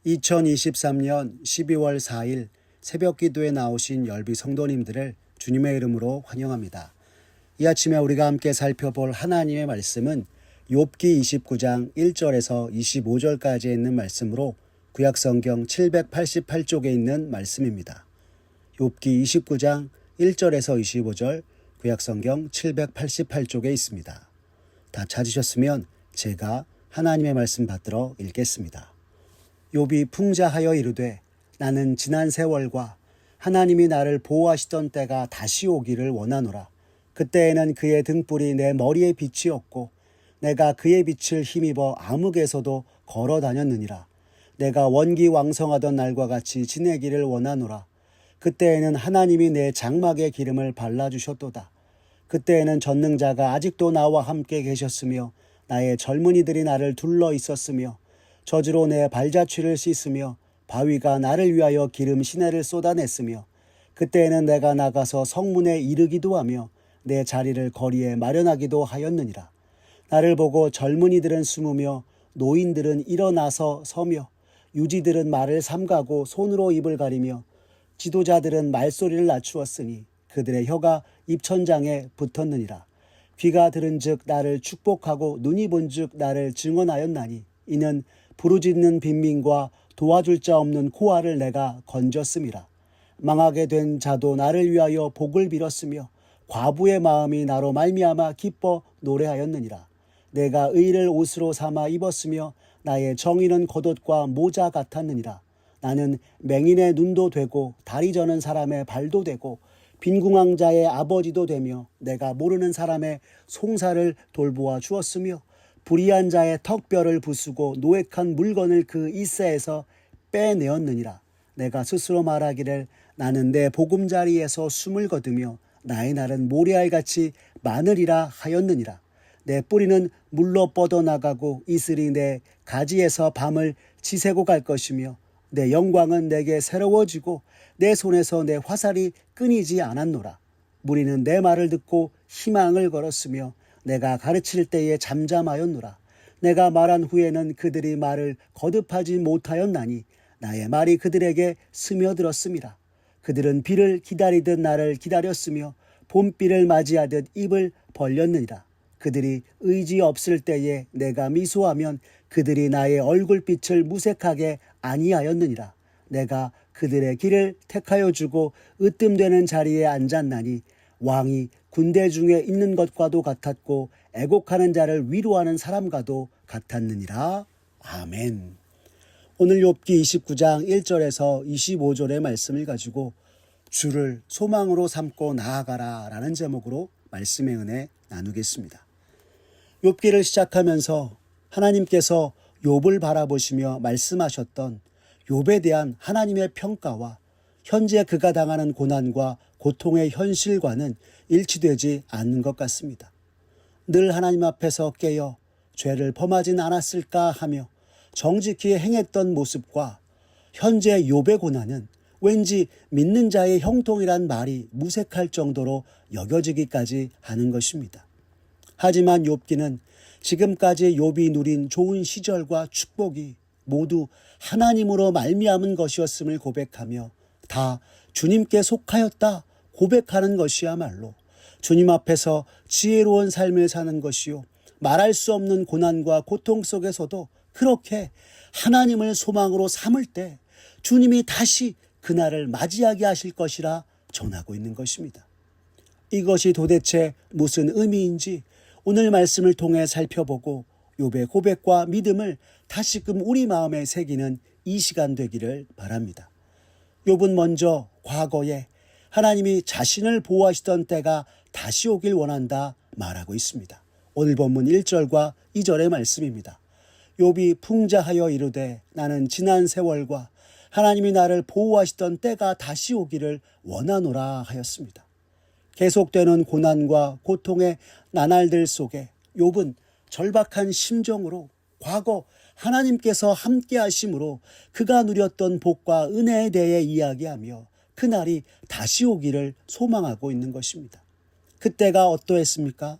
2023년 12월 4일 새벽 기도에 나오신 열비 성도님들을 주님의 이름으로 환영합니다. 이 아침에 우리가 함께 살펴볼 하나님의 말씀은 욥기 29장 1절에서 25절까지 있는 말씀으로 구약성경 788쪽에 있는 말씀입니다. 욥기 29장 1절에서 25절 구약성경 788쪽에 있습니다. 다 찾으셨으면 제가 하나님의 말씀 받들어 읽겠습니다. 욥이 풍자하여 이르되 나는 지난 세월과 하나님이 나를 보호하시던 때가 다시 오기를 원하노라. 그때에는 그의 등불이 내 머리에 빛이었고 내가 그의 빛을 힘입어 암흑에서도 걸어 다녔느니라. 내가 원기왕성하던 날과 같이 지내기를 원하노라. 그때에는 하나님이 내 장막에 기름을 발라주셨도다. 그때에는 전능자가 아직도 나와 함께 계셨으며 나의 젊은이들이 나를 둘러 있었으며 저주로 내 발자취를 씻으며 바위가 나를 위하여 기름 시내를 쏟아냈으며 그때에는 내가 나가서 성문에 이르기도 하며 내 자리를 거리에 마련하기도 하였느니라. 나를 보고 젊은이들은 숨으며 노인들은 일어나서 서며 유지들은 말을 삼가고 손으로 입을 가리며 지도자들은 말소리를 낮추었으니 그들의 혀가 입천장에 붙었느니라. 귀가 들은즉 나를 축복하고 눈이 본즉 나를 증언하였나니 이는 부르짖는 빈민과 도와줄 자 없는 고아를 내가 건졌음이라. 망하게 된 자도 나를 위하여 복을 빌었으며 과부의 마음이 나로 말미암아 기뻐 노래하였느니라. 내가 의를 옷으로 삼아 입었으며 나의 정의는 겉옷과 모자 같았느니라. 나는 맹인의 눈도 되고 다리 저는 사람의 발도 되고 빈궁한 자의 아버지도 되며 내가 모르는 사람의 송사를 돌보아 주었으며 불의한 자의 턱뼈를 부수고 노획한 물건을 그 이새에서 빼내었느니라. 내가 스스로 말하기를 나는 내 보금자리에서 숨을 거두며 나의 날은 모래알같이 많으리라 하였느니라. 내 뿌리는 물로 뻗어나가고 이슬이 내 가지에서 밤을 지새고 갈 것이며 내 영광은 내게 새로워지고 내 손에서 내 화살이 끊이지 않았노라. 무리는 내 말을 듣고 희망을 걸었으며 내가 가르칠 때에 잠잠하였노라. 내가 말한 후에는 그들이 말을 거듭하지 못하였나니 나의 말이 그들에게 스며들었음이라. 그들은 비를 기다리듯 나를 기다렸으며 봄비를 맞이하듯 입을 벌렸느니라. 그들이 의지 없을 때에 내가 미소하면 그들이 나의 얼굴빛을 무색하게 아니하였느니라. 내가 그들의 길을 택하여 주고 으뜸되는 자리에 앉았나니 왕이 군대 중에 있는 것과도 같았고 애곡하는 자를 위로하는 사람과도 같았느니라. 아멘. 오늘 욥기 29장 1절에서 25절의 말씀을 가지고 주를 소망으로 삼고 나아가라 라는 제목으로 말씀의 은혜 나누겠습니다. 욥기를 시작하면서 하나님께서 욥을 바라보시며 말씀하셨던 욥에 대한 하나님의 평가와 현재 그가 당하는 고난과 고통의 현실과는 일치되지 않는 것 같습니다. 늘 하나님 앞에서 깨어 죄를 범하진 않았을까 하며 정직히 행했던 모습과 현재 욥의 고난은 왠지 믿는 자의 형통이란 말이 무색할 정도로 여겨지기까지 하는 것입니다. 하지만 욥기는 지금까지 욥이 누린 좋은 시절과 축복이 모두 하나님으로 말미암은 것이었음을 고백하며 다 주님께 속하였다 고백하는 것이야말로 주님 앞에서 지혜로운 삶을 사는 것이요 말할 수 없는 고난과 고통 속에서도 그렇게 하나님을 소망으로 삼을 때 주님이 다시 그날을 맞이하게 하실 것이라 전하고 있는 것입니다. 이것이 도대체 무슨 의미인지 오늘 말씀을 통해 살펴보고 욥의 고백과 믿음을 다시금 우리 마음에 새기는 이 시간 되기를 바랍니다. 욥은 먼저 과거에 하나님이 자신을 보호하시던 때가 다시 오길 원한다 말하고 있습니다. 오늘 본문 1절과 2절의 말씀입니다. 욥이 풍자하여 이르되 나는 지난 세월과 하나님이 나를 보호하시던 때가 다시 오기를 원하노라 하였습니다. 계속되는 고난과 고통의 나날들 속에 욥은 절박한 심정으로 과거 하나님께서 함께 하심으로 그가 누렸던 복과 은혜에 대해 이야기하며 그날이 다시 오기를 소망하고 있는 것입니다. 그때가 어떠했습니까?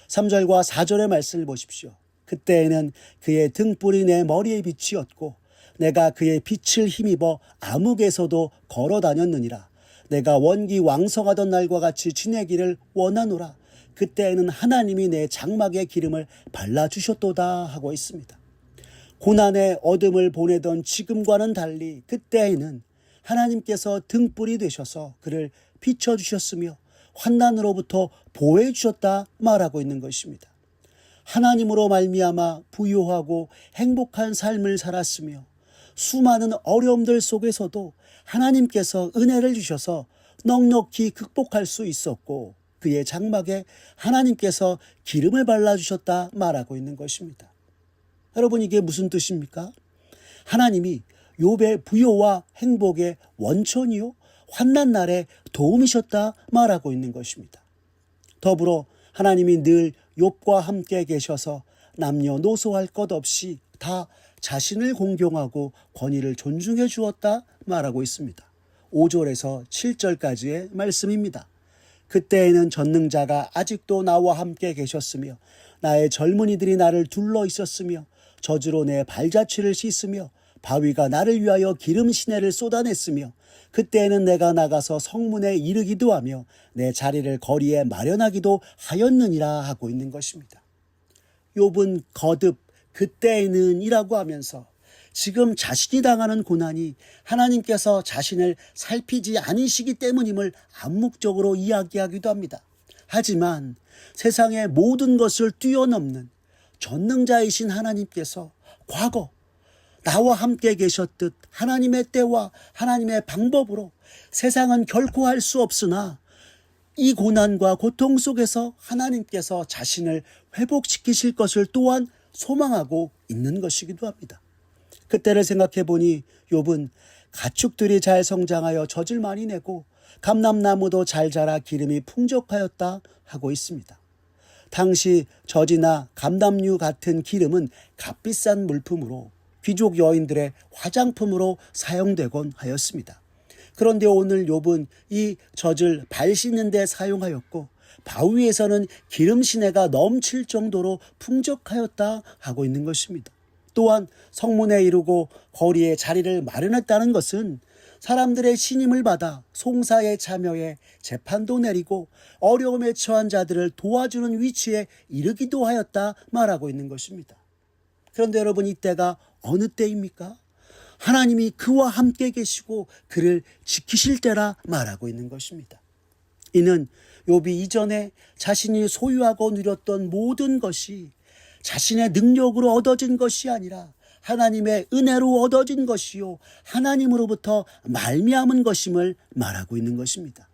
3절과 4절의 말씀을 보십시오. 그때에는 그의 등불이 내 머리에 빛이었고 내가 그의 빛을 힘입어 암흑에서도 걸어 다녔느니라. 내가 원기 왕성하던 날과 같이 지내기를 원하노라. 그때에는 하나님이 내 장막에 기름을 발라주셨도다 하고 있습니다. 고난의 어둠을 보내던 지금과는 달리 그때에는 하나님께서 등불이 되셔서 그를 비춰주셨으며 환난으로부터 보호해 주셨다 말하고 있는 것입니다. 하나님으로 말미암아 부유하고 행복한 삶을 살았으며 수많은 어려움들 속에서도 하나님께서 은혜를 주셔서 넉넉히 극복할 수 있었고 그의 장막에 하나님께서 기름을 발라주셨다 말하고 있는 것입니다. 여러분, 이게 무슨 뜻입니까? 하나님이 욥의 부요와 행복의 원천이요 환난 날에 도움이셨다 말하고 있는 것입니다. 더불어 하나님이 늘 욥과 함께 계셔서 남녀노소할 것 없이 다 자신을 공경하고 권위를 존중해 주었다 말하고 있습니다. 5절에서 7절까지의 말씀입니다. 그때에는 전능자가 아직도 나와 함께 계셨으며 나의 젊은이들이 나를 둘러 있었으며 저주로 내 발자취를 씻으며 바위가 나를 위하여 기름 시내를 쏟아냈으며 그때에는 내가 나가서 성문에 이르기도 하며 내 자리를 거리에 마련하기도 하였느니라 하고 있는 것입니다. 욥은 거듭 그때에는 이라고 하면서 지금 자신이 당하는 고난이 하나님께서 자신을 살피지 않으시기 때문임을 암묵적으로 이야기하기도 합니다. 하지만 세상의 모든 것을 뛰어넘는 전능자이신 하나님께서 과거 나와 함께 계셨듯 하나님의 때와 하나님의 방법으로 세상은 결코 할 수 없으나 이 고난과 고통 속에서 하나님께서 자신을 회복시키실 것을 또한 소망하고 있는 것이기도 합니다. 그때를 생각해 보니 욥은 가축들이 잘 성장하여 젖을 많이 내고 감람나무도 잘 자라 기름이 풍족하였다 하고 있습니다. 당시 젖이나 감람류 같은 기름은 값비싼 물품으로 귀족 여인들의 화장품으로 사용되곤 하였습니다. 그런데 오늘 욥은 이 젖을 발 씻는 데 사용하였고 바위에서는 기름 시내가 넘칠 정도로 풍족하였다 하고 있는 것입니다. 또한 성문에 이르고 거리에 자리를 마련했다는 것은 사람들의 신임을 받아 송사에 참여해 재판도 내리고 어려움에 처한 자들을 도와주는 위치에 이르기도 하였다 말하고 있는 것입니다. 그런데 여러분, 이때가 어느 때입니까? 하나님이 그와 함께 계시고 그를 지키실 때라 말하고 있는 것입니다. 이는 욥이 이전에 자신이 소유하고 누렸던 모든 것이 자신의 능력으로 얻어진 것이 아니라 하나님의 은혜로 얻어진 것이요 하나님으로부터 말미암은 것임을 말하고 있는 것입니다.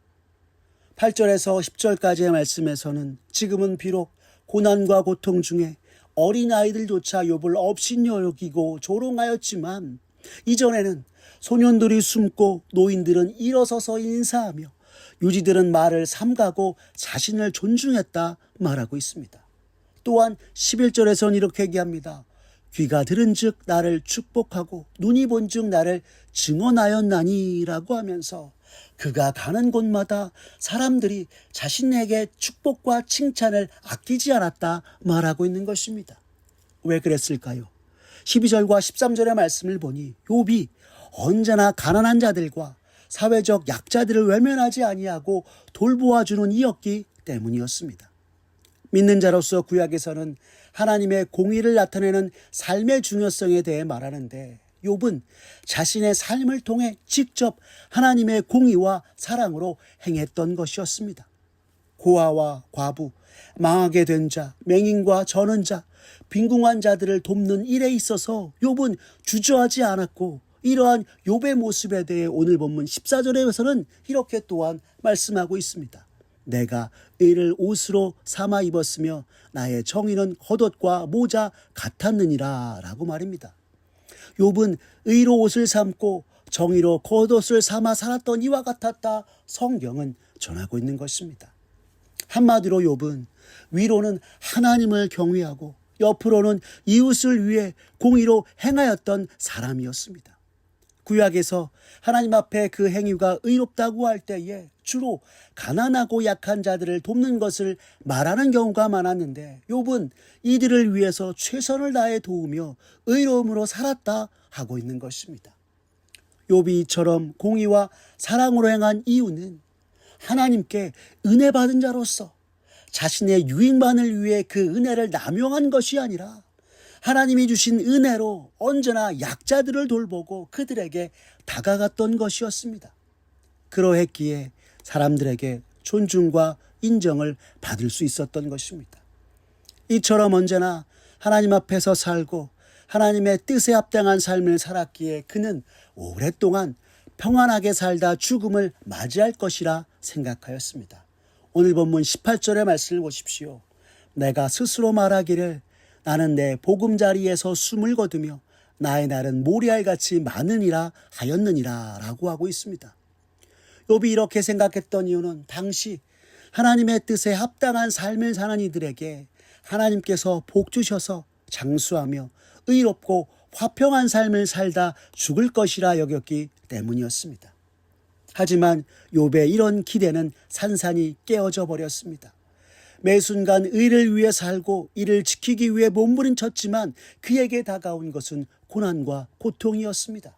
8절에서 10절까지의 말씀에서는 지금은 비록 고난과 고통 중에 어린아이들조차 욥을 업신여 여기고 조롱하였지만 이전에는 소년들이 숨고 노인들은 일어서서 인사하며 유지들은 말을 삼가고 자신을 존중했다 말하고 있습니다. 또한 11절에서는 이렇게 얘기합니다. 귀가 들은즉 나를 축복하고 눈이 본즉 나를 증언하였나니라고 하면서 그가 가는 곳마다 사람들이 자신에게 축복과 칭찬을 아끼지 않았다 말하고 있는 것입니다. 왜 그랬을까요? 12절과 13절의 말씀을 보니 욥이 언제나 가난한 자들과 사회적 약자들을 외면하지 아니하고 돌보아주는 이였기 때문이었습니다. 믿는 자로서 구약에서는 하나님의 공의를 나타내는 삶의 중요성에 대해 말하는데 욥은 자신의 삶을 통해 직접 하나님의 공의와 사랑으로 행했던 것이었습니다. 고아와 과부, 망하게 된 자, 맹인과 저는 자, 빈궁한 자들을 돕는 일에 있어서 욥은 주저하지 않았고 이러한 욥의 모습에 대해 오늘 본문 14절에서는 이렇게 또한 말씀하고 있습니다. 내가 의를 옷으로 삼아 입었으며 나의 정의는 겉옷과 모자 같았느니라 라고 말입니다. 욥은 의로 옷을 삼고 정의로 겉옷을 삼아 살았던 이와 같았다 성경은 전하고 있는 것입니다. 한마디로 욥은 위로는 하나님을 경외하고 옆으로는 이웃을 위해 공의로 행하였던 사람이었습니다. 구약에서 하나님 앞에 그 행위가 의롭다고 할 때에 주로 가난하고 약한 자들을 돕는 것을 말하는 경우가 많았는데 욥은 이들을 위해서 최선을 다해 도우며 의로움으로 살았다 하고 있는 것입니다. 욥이 이처럼 공의와 사랑으로 행한 이유는 하나님께 은혜 받은 자로서 자신의 유익만을 위해 그 은혜를 남용한 것이 아니라 하나님이 주신 은혜로 언제나 약자들을 돌보고 그들에게 다가갔던 것이었습니다. 그러했기에 사람들에게 존중과 인정을 받을 수 있었던 것입니다. 이처럼 언제나 하나님 앞에서 살고 하나님의 뜻에 합당한 삶을 살았기에 그는 오랫동안 평안하게 살다 죽음을 맞이할 것이라 생각하였습니다. 오늘 본문 18절의 말씀을 보십시오. 내가 스스로 말하기를 나는 내 보금자리에서 숨을 거두며 나의 날은 모리알같이 많으니라 하였느니라 라고 하고 있습니다. 욥이 이렇게 생각했던 이유는 당시 하나님의 뜻에 합당한 삶을 사는 이들에게 하나님께서 복 주셔서 장수하며 의롭고 화평한 삶을 살다 죽을 것이라 여겼기 때문이었습니다. 하지만 욥의 이런 기대는 산산이 깨어져 버렸습니다. 매 순간 의를 위해 살고 이를 지키기 위해 몸부림쳤지만 그에게 다가온 것은 고난과 고통이었습니다.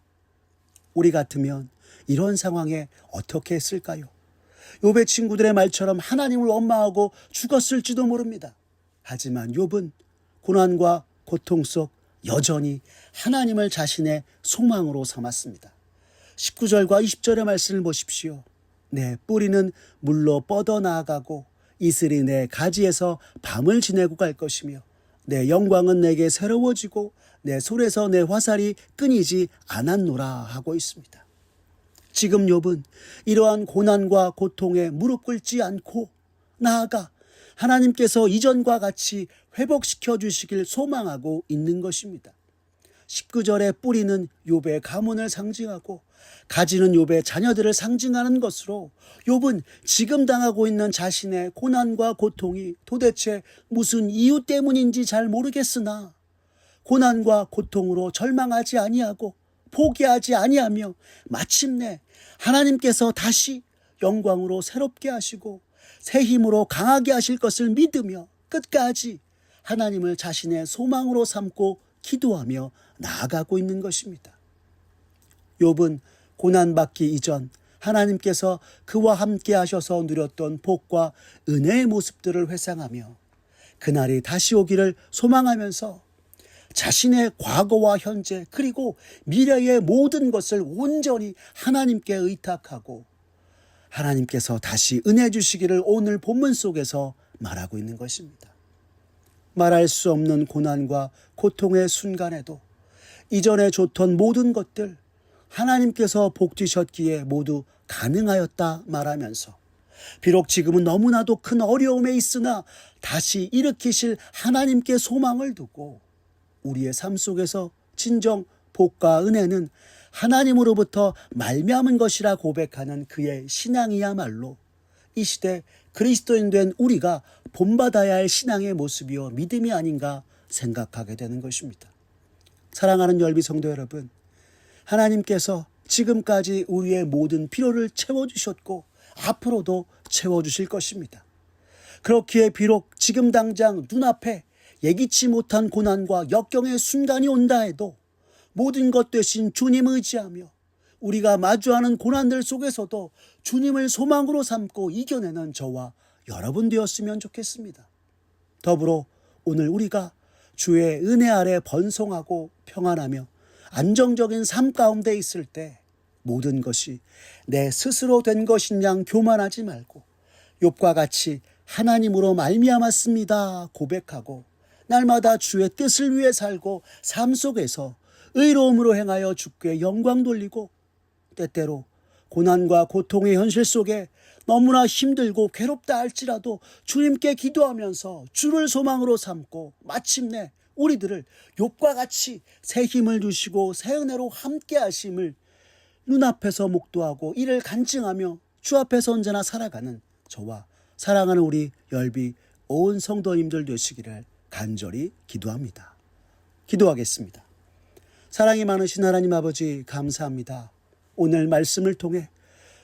우리 같으면 이런 상황에 어떻게 했을까요? 욥의 친구들의 말처럼 하나님을 원망하고 죽었을지도 모릅니다. 하지만 욥은 고난과 고통 속 여전히 하나님을 자신의 소망으로 삼았습니다. 19절과 20절의 말씀을 보십시오. 내 뿌리는 물로 뻗어 나아가고 이슬이 내 가지에서 밤을 지내고 갈 것이며 내 영광은 내게 새로워지고 내 손에서 내 화살이 끊이지 않았노라 하고 있습니다. 지금 욥은 이러한 고난과 고통에 무릎 꿇지 않고 나아가 하나님께서 이전과 같이 회복시켜 주시길 소망하고 있는 것입니다. 19절의 뿌리는 욥의 가문을 상징하고 가지는 욥의 자녀들을 상징하는 것으로 욥은 지금 당하고 있는 자신의 고난과 고통이 도대체 무슨 이유 때문인지 잘 모르겠으나 고난과 고통으로 절망하지 아니하고 포기하지 아니하며 마침내 하나님께서 다시 영광으로 새롭게 하시고 새 힘으로 강하게 하실 것을 믿으며 끝까지 하나님을 자신의 소망으로 삼고 기도하며 나아가고 있는 것입니다. 욥은 고난받기 이전 하나님께서 그와 함께 하셔서 누렸던 복과 은혜의 모습들을 회상하며 그날이 다시 오기를 소망하면서 자신의 과거와 현재 그리고 미래의 모든 것을 온전히 하나님께 의탁하고 하나님께서 다시 은혜 주시기를 오늘 본문 속에서 말하고 있는 것입니다. 말할 수 없는 고난과 고통의 순간에도 이전에 좋던 모든 것들 하나님께서 복 주셨기에 모두 가능하였다 말하면서 비록 지금은 너무나도 큰 어려움에 있으나 다시 일으키실 하나님께 소망을 두고 우리의 삶 속에서 진정 복과 은혜는 하나님으로부터 말미암은 것이라 고백하는 그의 신앙이야말로 이 시대 그리스도인 된 우리가 본받아야 할 신앙의 모습이요 믿음이 아닌가 생각하게 되는 것입니다. 사랑하는 열비 성도 여러분, 하나님께서 지금까지 우리의 모든 필요를 채워주셨고 앞으로도 채워주실 것입니다. 그렇기에 비록 지금 당장 눈앞에 예기치 못한 고난과 역경의 순간이 온다 해도 모든 것 대신 주님 의지하며 우리가 마주하는 고난들 속에서도 주님을 소망으로 삼고 이겨내는 저와 여러분 되었으면 좋겠습니다. 더불어 오늘 우리가 주의 은혜 아래 번성하고 평안하며 안정적인 삶 가운데 있을 때 모든 것이 내 스스로 된 것인 양 교만하지 말고 욥과 같이 하나님으로 말미암았습니다 고백하고 날마다 주의 뜻을 위해 살고 삶 속에서 의로움으로 행하여 주께 영광 돌리고 때때로 고난과 고통의 현실 속에 너무나 힘들고 괴롭다 할지라도 주님께 기도하면서 주를 소망으로 삼고 마침내 우리들을 욥과 같이 새 힘을 주시고 새 은혜로 함께 하심을 눈앞에서 목도하고 이를 간증하며 주 앞에서 언제나 살아가는 저와 사랑하는 우리 열비 온 성도님들 되시기를 간절히 기도합니다. 기도하겠습니다. 사랑이 많으신 하나님 아버지 감사합니다. 오늘 말씀을 통해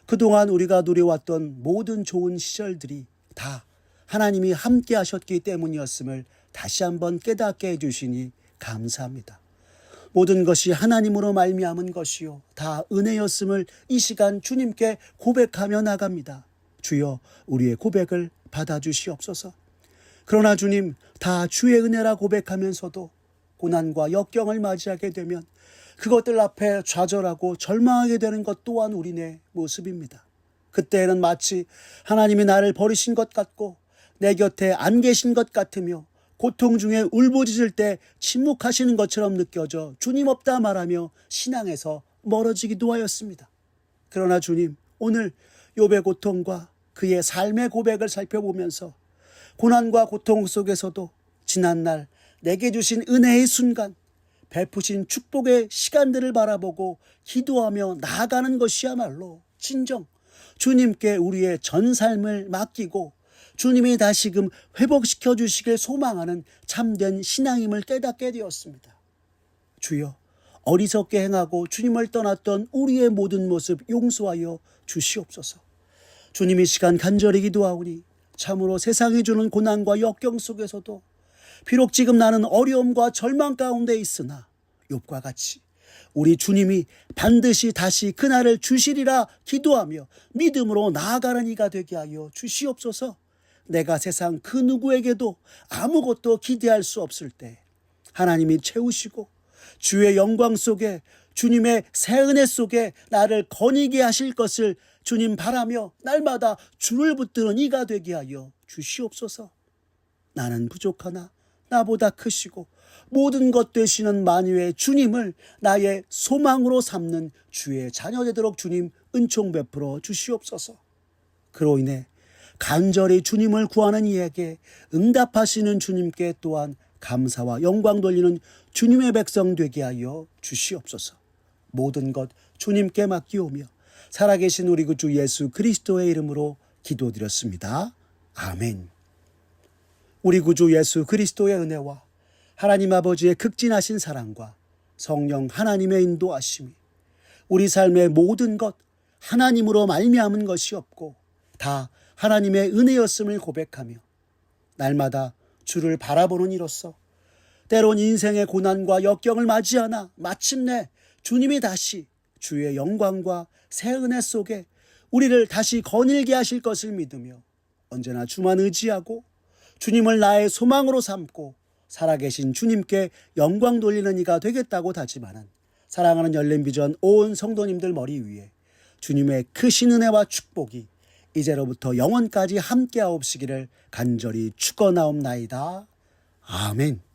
그동안 우리가 누려왔던 모든 좋은 시절들이 다 하나님이 함께 하셨기 때문이었음을 다시 한번 깨닫게 해주시니 감사합니다. 모든 것이 하나님으로 말미암은 것이요 다 은혜였음을 이 시간 주님께 고백하며 나갑니다. 주여 우리의 고백을 받아주시옵소서. 그러나 주님, 다 주의 은혜라 고백하면서도 고난과 역경을 맞이하게 되면 그것들 앞에 좌절하고 절망하게 되는 것 또한 우리네 모습입니다. 그때에는 마치 하나님이 나를 버리신 것 같고 내 곁에 안 계신 것 같으며 고통 중에 울부짖을 때 침묵하시는 것처럼 느껴져 주님 없다 말하며 신앙에서 멀어지기도 하였습니다. 그러나 주님, 오늘 욥의 고통과 그의 삶의 고백을 살펴보면서 고난과 고통 속에서도 지난날 내게 주신 은혜의 순간, 베푸신 축복의 시간들을 바라보고 기도하며 나아가는 것이야말로 진정 주님께 우리의 전 삶을 맡기고 주님이 다시금 회복시켜 주시길 소망하는 참된 신앙임을 깨닫게 되었습니다. 주여, 어리석게 행하고 주님을 떠났던 우리의 모든 모습 용서하여 주시옵소서. 주님, 이 시간 간절히 기도하오니 참으로 세상이 주는 고난과 역경 속에서도 비록 지금 나는 어려움과 절망 가운데 있으나 욥과 같이 우리 주님이 반드시 다시 그날을 주시리라 기도하며 믿음으로 나아가는 이가 되게 하여 주시옵소서. 내가 세상 그 누구에게도 아무것도 기대할 수 없을 때 하나님이 채우시고 주의 영광 속에 주님의 새 은혜 속에 나를 거니게 하실 것을 주님 바라며 날마다 주를 붙드는 이가 되게 하여 주시옵소서. 나는 부족하나 나보다 크시고 모든 것 되시는 만유의 주님을 나의 소망으로 삼는 주의 자녀 되도록 주님 은총 베풀어 주시옵소서. 그로 인해 간절히 주님을 구하는 이에게 응답하시는 주님께 또한 감사와 영광 돌리는 주님의 백성 되게 하여 주시옵소서. 모든 것 주님께 맡기오며 살아계신 우리 구주 예수 그리스도의 이름으로 기도드렸습니다. 아멘. 우리 구주 예수 그리스도의 은혜와 하나님 아버지의 극진하신 사랑과 성령 하나님의 인도하심이 우리 삶의 모든 것 하나님으로 말미암은 것이 없고 다 하나님의 은혜였음을 고백하며 날마다 주를 바라보는 이로써 때론 인생의 고난과 역경을 맞이하나 마침내 주님이 다시 주의 영광과 새 은혜 속에 우리를 다시 거닐게 하실 것을 믿으며 언제나 주만 의지하고 주님을 나의 소망으로 삼고 살아계신 주님께 영광 돌리는 이가 되겠다고 다짐하는 사랑하는 열린비전 온 성도님들 머리 위에 주님의 크신 은혜와 축복이 이제로부터 영원까지 함께하옵시기를 간절히 축원하옵나이다. 아멘.